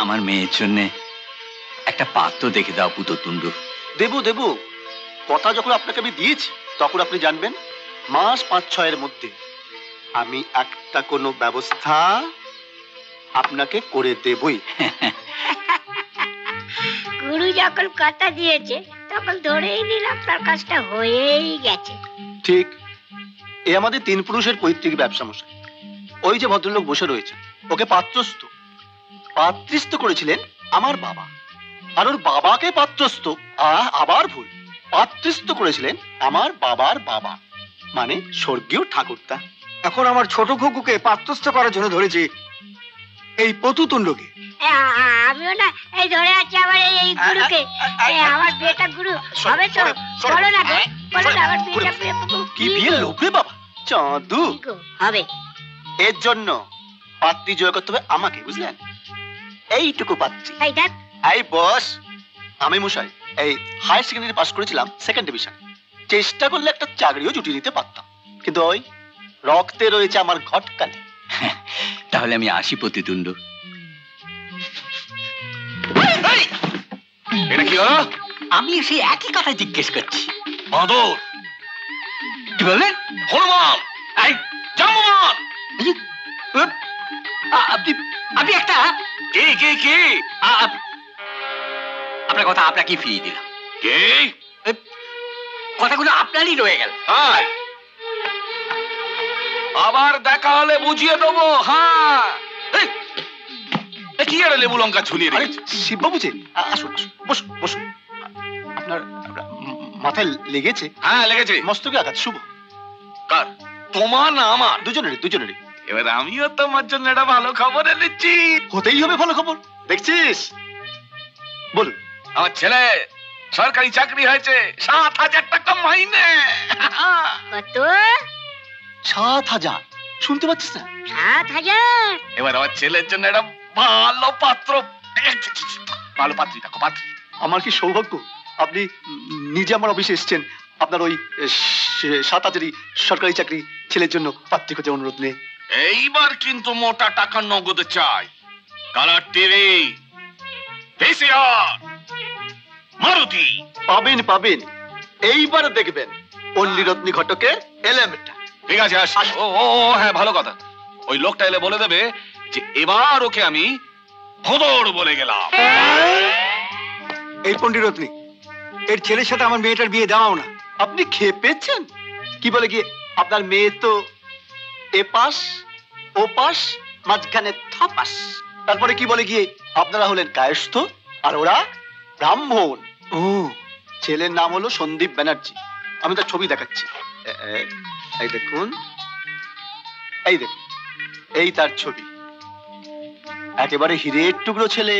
আমার মেয়ের জন্য একটা পাত্র দেখে দাও পুততুণ্ড। দেবো দেবো, কথা যখন আপনাকে আমি দিয়েছি তখন আপনি জানবেন মাস 5-6 মধ্যে আমি একটা কোনো ব্যবস্থা আপনাকে করে দেবই। গুরু যখন কথা দিয়েছে তখন ধরেই নিলাম তার কাজটা হয়েই গেছে। ঠিক, এ আমাদের 3 পুরুষের পৈতৃক ব্যবসা মশাই। ওই যে ভদ্রলোক বসে রয়েছে ওকে পাত্রস্থ করেছিলেন আমার বাবা, আর ওর বাবাকে পাত্রস্থ আবার ভুল, পাত্রস্থ করেছিলেন আমার বাবার বাবা, মানে স্বর্গীয় ঠাকুরদা। এখন আমার ছোট খোকুকে পাত্রস্থ করার জন্য ধরেছি এই পতুতুণ্ডকে। আমিও না এই ধরে আছি আমার এই গুরুকে। আমার বিয়েটা গুরু হবে তো? বলো না গো, বলো না আমার বিয়েটা কি বিয়ে লোভে বাবা চাঁদু হবে। এর জন্য পাত্রী জয় করতে হবে আমাকে, বুঝলেন? এইটুকু পাত্রী। এই বস, আমি মশাই এই হায়ার সেকেন্ডারি পাস করেছিলাম 2nd ডিভিশন। চেষ্টা করলে একটা চাকরিও জুটিয়ে নিতে পারতাম, কিন্তু ওই রক্তে রয়েছে আমার ঘটকালে। তাহলে আমি আসি পুততুণ্ড। এটা কি হলো? আমি সেই একই কথা জিজ্ঞেস করছি। বাঁদর কি বললেন? হনুমান, এই জাম্বুমান। আপনি একটা কে কে কে? আপনার কথা আপনাকে ফিরিয়ে দিলাম। কে? কথাগুলো আপনারই রয়ে গেল। আবার দেখা হলে বুঝিয়ে দেবো। হ্যাঁ, কি আর লেবু লঙ্কা ঝুলিয়ে রেখেছে? শিববাবু যে, আসুন আসুন, বসুন বসুন। আপনার মাথায় লেগেছে? হ্যাঁ লেগেছে। মস্তকে আঘাত। শুভ? কার? তোমার না আমার? দুজনেরই। এবার আমিও তোমার জন্য একটা ভালো খবর এনেছি। হতেই হবে ভালো খবর, দেখছিস? বলুন। আমার ছেলে সরকারি চাকরি হয়েছে, 7,000 টাকা মাইনে। কত? 7,000। শুনতে পাচ্ছিস না? 7,000। এবার আমার ছেলের জন্য একটা ভালো পাত্র, ভালো পাত্রী দেখো, পাত্রী। আমার কি সৌভাগ্য আপনি নিজে আমার অফিসে এসেছেন। আপনার ওই 7,000 সরকারি চাকরি ছেলের জন্য পাত্রী খোঁজে অনুরোধ নেই। এইবার কিন্তু মোটা টাকা নগদ চাই। Colour TV, VCR, Maruti. পাবেন। এইবার দেখবেন পল্লীরত্নী ঘটকের এলেমেন্টটা। ঠিক আছে, আসি। ও হ্যাঁ, ভালো কথা। ওই লোকটা এলে বলে দেবে যে এবার ওকে আমি ভোদর বলে গেলাম। এই পণ্ডিরত্নী, এর ছেলের সাথে আমার মেয়েটার বিয়ে দাও না। আপনি খেপেছেন? কি বলে গিয়ে আপনার মেয়ে তো এপাশ ওপাশ মাঝখানে থাপাস। তারপরে কি বলে গিয়ে আপনারা হলেন কায়স্থ আর ওরা ব্রাহ্মণ। ও, ছেলের নাম হলো সন্দীপ ব্যানার্জি। আমি তার ছবি দেখাচ্ছি। এই দেখুন, এই তার ছবি। একেবারে হিরের টুকরো ছেলে।